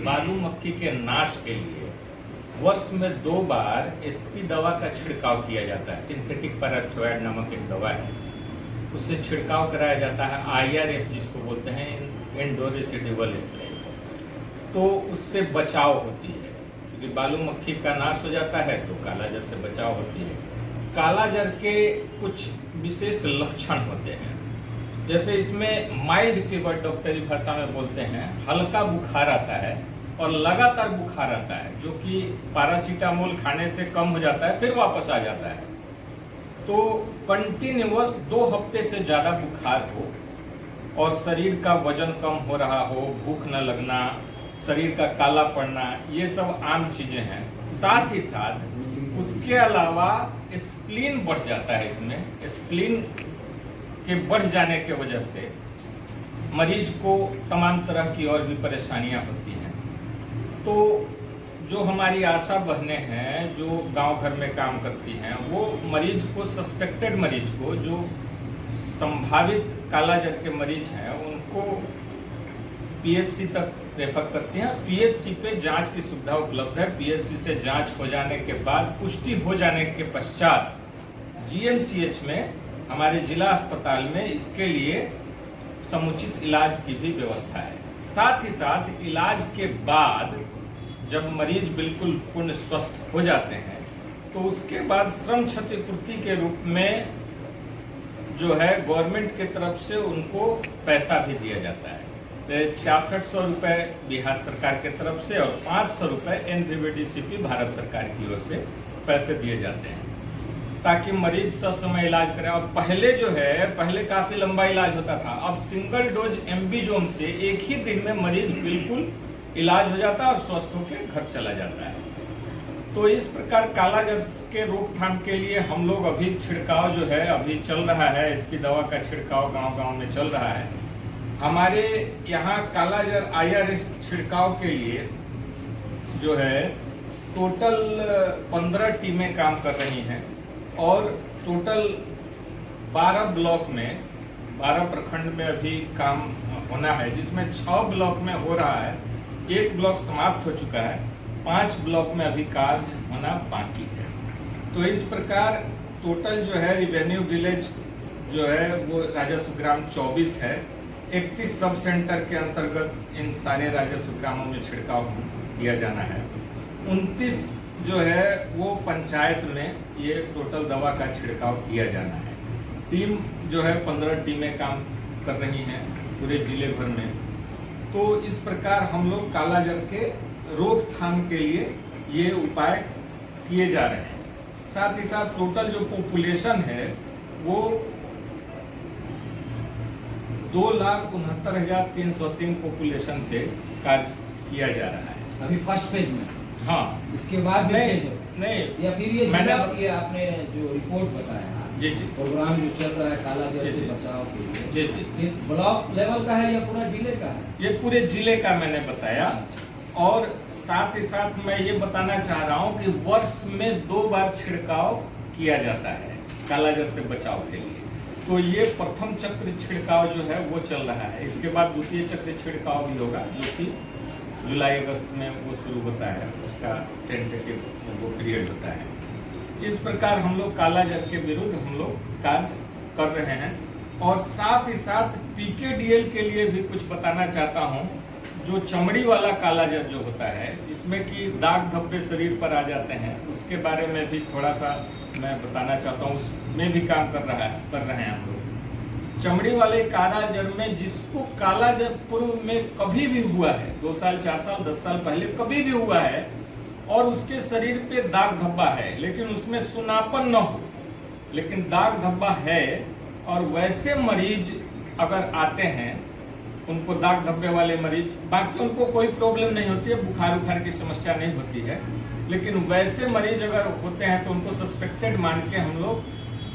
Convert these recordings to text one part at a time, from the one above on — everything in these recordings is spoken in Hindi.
बालू मक्खी के नाश के लिए वर्ष में 2 बार एसपी दवा का छिड़काव किया जाता है। सिंथेटिक पैराथ्रोइड नामक एक दवा है, उससे छिड़काव कराया जाता है। IRS जिसको बोलते हैं, इंडोर रेसिडुअल स्प्रे। तो उससे बचाव होती है, क्योंकि बालू मक्खी का नाश हो जाता है तो कालाजार से बचाव होती है। कालाजार के कुछ विशेष लक्षण होते हैं, जैसे इसमें माइल्ड फीवर डॉक्टरी भाषा में बोलते हैं, हल्का बुखार आता है और लगातार बुखार आता है, जो कि पैरासीटामोल खाने से कम हो जाता है फिर वापस आ जाता है। तो कंटिन्यूअस 2 हफ्ते से ज़्यादा बुखार हो और शरीर का वजन कम हो रहा हो, भूख न लगना, शरीर का काला पड़ना, ये सब आम चीज़ें हैं। साथ ही साथ उसके अलावा स्प्लीन बढ़ जाता है। इसमें स्प्लीन के बढ़ जाने के वजह से मरीज को तमाम तरह की और भी परेशानियां होती हैं। तो जो हमारी आशा बहनें हैं जो गांव घर में काम करती हैं, वो मरीज को, सस्पेक्टेड मरीज को, जो संभावित कालाजार के मरीज हैं, उनको PHC तक रेफर करती हैं। PHC पे जांच की सुविधा उपलब्ध है। PHC से जांच हो जाने के बाद, पुष्टि हो जाने के पश्चात GMCH में, हमारे जिला अस्पताल में इसके लिए समुचित इलाज की भी व्यवस्था है। साथ ही साथ इलाज के बाद जब मरीज बिल्कुल पूर्ण स्वस्थ हो जाते हैं तो उसके बाद श्रम क्षतिपूर्ति के रूप में जो है गवर्नमेंट की तरफ से उनको पैसा भी दिया जाता है। 6600 रुपये बिहार सरकार की तरफ से और 500 रुपये NVVDCP भारत सरकार की ओर से पैसे दिए जाते हैं, ताकि मरीज ससमय इलाज करे। और पहले काफ़ी लंबा इलाज होता था, अब सिंगल डोज एम्बिजोम से एक ही दिन में मरीज बिल्कुल इलाज हो जाता है और स्वस्थ होकर घर चला जाता है। तो इस प्रकार कालाजार के रोकथाम के लिए हम लोग अभी छिड़काव जो है अभी चल रहा है, एसपी दवा का छिड़काव गांव-गांव में चल रहा है। हमारे यहाँ कालाजार IRS छिड़काव के लिए जो है टोटल 15 टीमें काम कर रही हैं और टोटल 12 ब्लॉक में, 12 प्रखंड में अभी काम होना है, जिसमें 6 ब्लॉक में हो रहा है, 1 ब्लॉक समाप्त हो चुका है, 5 ब्लॉक में अभी कार्य होना बाकी है। तो इस प्रकार टोटल जो है रेवेन्यू विलेज जो है वो राजस्व ग्राम 24 है। 31 सब सेंटर के अंतर्गत इन सारे राजस्व ग्रामों में छिड़काव किया जाना है। 29 जो है वो पंचायत में ये टोटल दवा का छिड़काव किया जाना है। टीम जो है 15 टीमें काम कर रही हैं पूरे जिले भर में। तो इस प्रकार हम लोग कालाजार के रोकथाम के लिए ये उपाय किए जा रहे हैं। साथ ही साथ टोटल जो पॉपुलेशन है वो 2,69,303 पॉपुलेशन पे कार्य किया जा रहा है अभी फर्स्ट फेज में। हाँ, इसके बाद नहीं या फिर ये ये आपने जो रिपोर्ट बताया जी प्रोग्राम जो चल रहा है कालाजार से बचाव के लिए, ये ब्लॉक लेवल का है या पूरा जिले का है? ये पूरे जिले का मैंने बताया। और साथ ही साथ मैं ये बताना चाह रहा हूँ कि वर्ष में 2 बार छिड़काव किया जाता है कालाजार से बचाव के लिए। तो ये प्रथम चक्र छिड़काव जो है वो चल रहा है। इसके बाद द्वितीय चक्र छिड़काव भी होगा, जो कि जुलाई अगस्त में वो शुरू होता है, उसका टेंटेटिव वो पीरियड होता है। इस प्रकार हम लोग कालाजार के विरुद्ध हम लोग कार्य कर रहे हैं। और साथ ही साथ PKDL के लिए भी कुछ बताना चाहता हूँ। जो चमड़ी वाला कालाजार जो होता है, जिसमें कि दाग धब्बे शरीर पर आ जाते हैं, उसके बारे में भी थोड़ा सा मैं बताना चाहता हूँ। उसमें भी काम कर रहे हैं हम लोग। चमड़ी वाले कालाजार में जिसको कालाजार पूर्व में कभी भी हुआ है, 2 साल 4 साल 10 साल पहले कभी भी हुआ है, और उसके शरीर पे दाग धब्बा है लेकिन उसमें सुनापन न हो, लेकिन दाग धब्बा है, और वैसे मरीज अगर आते हैं, उनको दाग धब्बे वाले मरीज, बाकी उनको कोई प्रॉब्लम नहीं होती है, बुखार की समस्या नहीं होती है, लेकिन वैसे मरीज अगर होते हैं तो उनको सस्पेक्टेड मान के हम लोग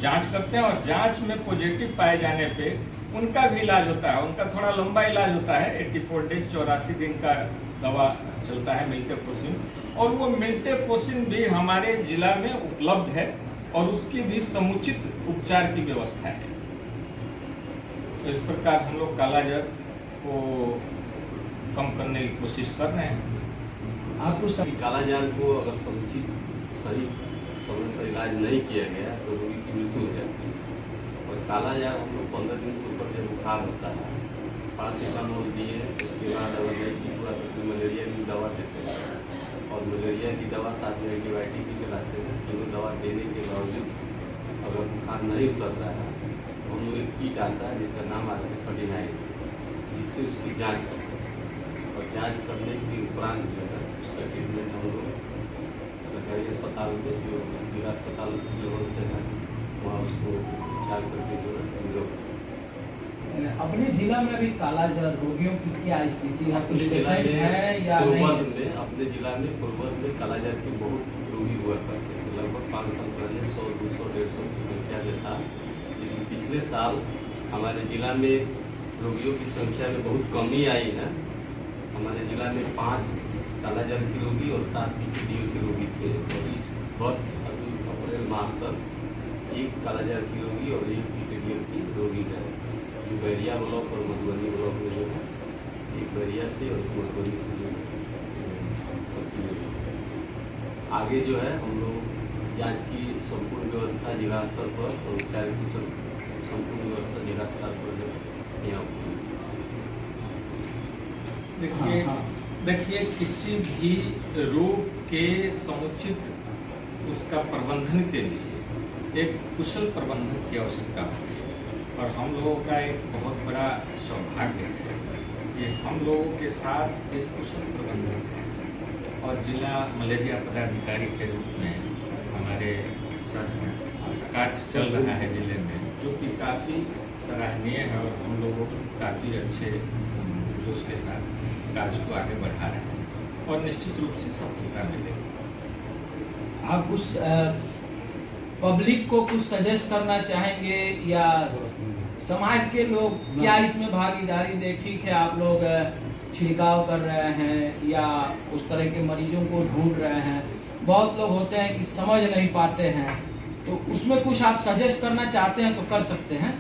जांच करते हैं। और जांच में पॉजिटिव पाए जाने पे उनका भी इलाज होता है। उनका थोड़ा लंबा इलाज होता है, 84 डेज 84 दिन का दवा चलता है मिल्टेफोसिन, और वो मिल्टेफोसिन भी हमारे जिला में उपलब्ध है और उसकी भी समुचित उपचार की व्यवस्था है। तो इस प्रकार हम लोग कालाजार को कम करने की कोशिश कर रहे हैं। आपको कि कालाजार को अगर समुचित सही समय पर इलाज नहीं किया गया तो रोगी की मृत्यु हो जाती है। और कालाजार हम लोग 15 दिन से ऊपर जब बुखार होता है, पैरासीटामोल दिए, उसके बाद अगर नहीं ठीक हुआ तो फिर मलेरिया की दवा देते हैं, और मलेरिया की दवा साथ में एंटीबायोटिक भी चलाते हैं। तीनों दवा देने के बावजूद अगर बुखार नहीं उतर रहा है तो हम लोग एक किट आता है जिसका नाम आता है 39, जिससे उसकी जाँच करते हैं। और जाँच करने के उपरांत जो है उसका ट्रीटमेंट हम लोग सरकारी अस्पताल में, जो जिला अस्पताल लेवल से है, वहाँ उसको उपचार करके जो है हम लोग अपने जिला में अभी कालाजार रोगियों की क्या स्थिति है? कुछ अपने जिला पेशेंट है या पूर्वज नहीं? में अपने जिला में पूर्वज में कालाजार के बहुत रोगी हुआ करते थे। लगभग 5 साल पहले 100, 200, 150 की संख्या में था। लेकिन पिछले साल हमारे जिला में रोगियों की संख्या में बहुत कमी आई है। हमारे जिला में 5 कालाजार के रोगी और 7 पीपीडीओ के रोगी थे। और इस वर्ष अभी अप्रैल माह तक 1 कालाजार की रोगी और 1 पीपीडीओ की रोगी है। जो बैरिया ब्लॉक और मधुबनी ब्लॉक में जो है, एक बैरिया से और एक मधुबनी से जो आगे जो है हम लोग जांच की संपूर्ण व्यवस्था जिला स्तर पर और उपचार की संपूर्ण व्यवस्था जिला स्तर पर जो है यहाँ देखिए किसी भी रोग के समुचित उसका प्रबंधन के लिए एक कुशल प्रबंधन की आवश्यकता होती है। और हम लोगों का एक बहुत बड़ा सौभाग्य है कि हम लोगों के साथ एक कुशल प्रबंधक है और जिला मलेरिया पदाधिकारी के रूप में हमारे साथ कार्य चल रहा है जिले में, जो कि काफ़ी सराहनीय है और हम लोगों को काफ़ी अच्छे जोश के साथ कार्य को आगे बढ़ा रहे हैं और निश्चित रूप से सफलता मिलेगी। आप उस पब्लिक को कुछ सजेस्ट करना चाहेंगे या समाज के लोग क्या इसमें भागीदारी दे? ठीक है, आप लोग छिड़काव कर रहे हैं या उस तरह के मरीजों को ढूंढ रहे हैं, बहुत लोग होते हैं कि समझ नहीं पाते हैं, तो उसमें कुछ आप सजेस्ट करना चाहते हैं तो कर सकते हैं।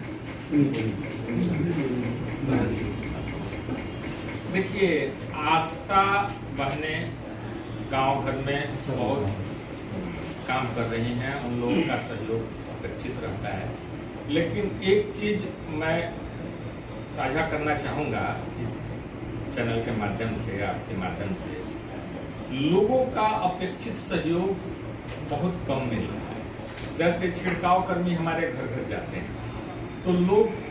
देखिए, आशा बहनें गांव घर में बहुत काम कर रही हैं, उन लोगों का सहयोग अपेक्षित रहता है। लेकिन एक चीज़ मैं साझा करना चाहूँगा इस चैनल के माध्यम से, आपके माध्यम से, लोगों का अपेक्षित सहयोग बहुत कम मिल रहा है। जैसे छिड़काव कर्मी हमारे घर घर जाते हैं तो लोग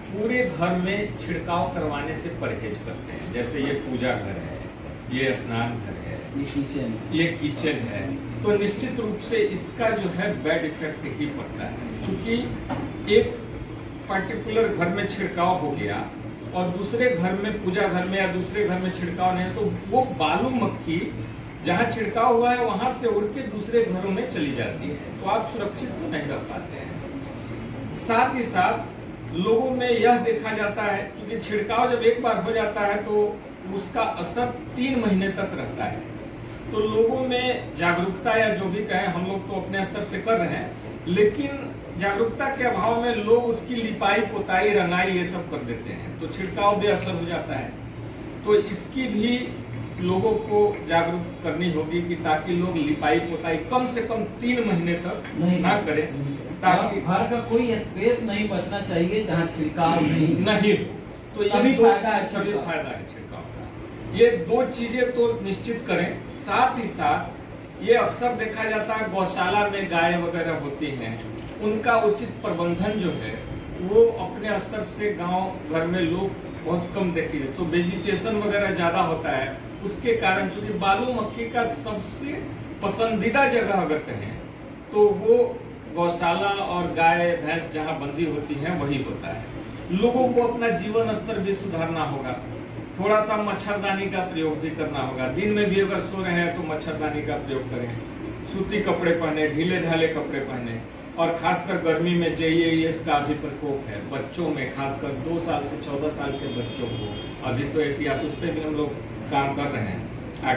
पूरे घर में छिड़काव करवाने से परहेज करते हैं। जैसे ये पूजा घर है, ये स्नान घर है, ये किचन है, तो निश्चित रूप से इसका जो है बैड इफेक्ट ही पड़ता है। क्योंकि एक पर्टिकुलर घर में छिड़काव हो गया और दूसरे घर में, पूजा घर में या दूसरे घर में छिड़काव नहीं, तो वो बालू मक्खी जहाँ छिड़काव हुआ है वहाँ से उड़ के दूसरे घरों में चली जाती है, तो आप सुरक्षित तो नहीं रह पाते हैं। साथ ही साथ लोगों में यह देखा जाता है, क्योंकि छिड़काव जब एक बार हो जाता है तो उसका असर 3 महीने तक रहता है, तो लोगों में जागरूकता या जो भी कहें, हम लोग तो अपने स्तर से कर रहे हैं, लेकिन जागरूकता के अभाव में लोग उसकी लिपाई पोताई रंगाई ये सब कर देते हैं, तो छिड़काव बेअसर हो जाता है। तो इसकी भी लोगों को जागरूक करनी होगी कि ताकि लोग लिपाई पोताई कम से कम 3 महीने तक ना करें, ताकि घर का कोई स्पेस नहीं बचना चाहिए जहाँ छिड़काव नहीं हो। तो ये तभी फायदा है छिड़काव का। ये 2 चीजें तो निश्चित करें। साथ ही साथ ये अक्सर देखा जाता है गौशाला में गाय वगैरह होती हैं, उनका उचित प्रबंधन जो है वो अपने स्तर से गांव घर में लोग बहुत कम देखे, तो वेजिटेशन वगैरह ज़्यादा होता है, उसके कारण चूंकि बालू मक्खी का सबसे पसंदीदा जगह अगर कहें तो वो गौशाला और गाय भैंस जहाँ बंदी होती हैं वही होता है। लोगों को अपना जीवन स्तर भी सुधारना होगा, थोड़ा सा मच्छरदानी का प्रयोग भी करना होगा। दिन में भी अगर सो रहे हैं तो मच्छरदानी का प्रयोग करें, सूती कपड़े पहने, ढीले ढाले कपड़े पहने, और खासकर गर्मी में JES का भी प्रकोप है बच्चों में, खासकर 2 साल से 14 साल के बच्चों को। अभी तो एहतियात उस पर भी हम लोग काम कर रहे हैं।